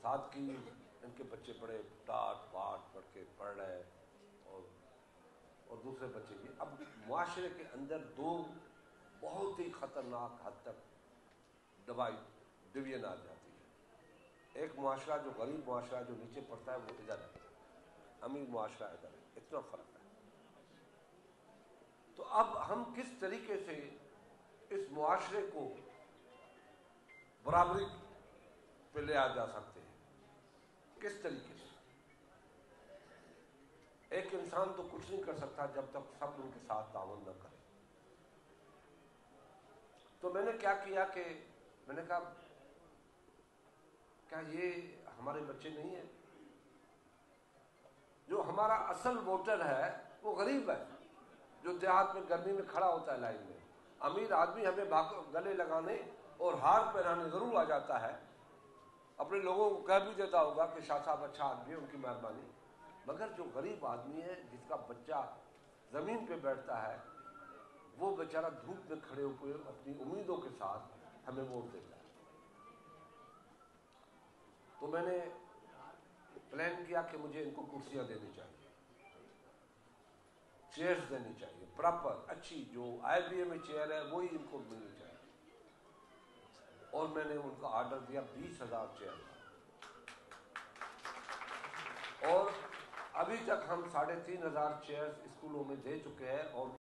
ساتھ کی ان کے بچے بڑے ٹاٹ پاٹ پڑھ کے پڑھ رہے ہیں اور دوسرے بچے بھی. اب معاشرے کے اندر دو بہت ہی خطرناک حد تک ڈویژن آ جاتی ہے. ایک معاشرہ جو غریب معاشرہ جو نیچے پڑتا ہے وہ ادھر ہے, امیر معاشرہ ادھر ہے, اتنا فرق ہے. تو اب ہم کس طریقے سے اس معاشرے کو برابری پہ لے آ جا سکتے ہیں, کس طریقے سے؟ ایک انسان تو کچھ نہیں کر سکتا جب تک سب ان کے ساتھ تعاون نہ کرے. تو میں نے کیا کیا کہ میں نے کہا کیا یہ ہمارے بچے نہیں ہیں؟ جو ہمارا اصل ووٹر ہے وہ غریب ہے, جو دیہات میں گرمی میں کھڑا ہوتا ہے لائن میں. امیر آدمی ہمیں گلے لگانے اور ہار پہنانے ضرور آ جاتا ہے, اپنے لوگوں کو کہہ بھی دیتا ہوگا کہ شاہ صاحب اچھا آدمی ہے, ان کی مہربانی. مگر جو غریب آدمی ہے جس کا بچہ زمین پہ بیٹھتا ہے, وہ بیچارہ دھوپ میں کھڑے ہو کے اپنی امیدوں کے ساتھ ہمیں ووٹ دیتا ہے. تو میں نے پلان کیا کہ مجھے ان کو کرسیاں دینی چاہیے, چیئرز دینی چاہیے, پراپر اچھی جو آئی بی اے میں چیئر ہے وہی ان کو ملنی چاہیے. اور میں نے ان کا آرڈر دیا 20,000 چیئر, اور ابھی تک ہم 3,500 چیئرز اسکولوں میں دے چکے ہیں. اور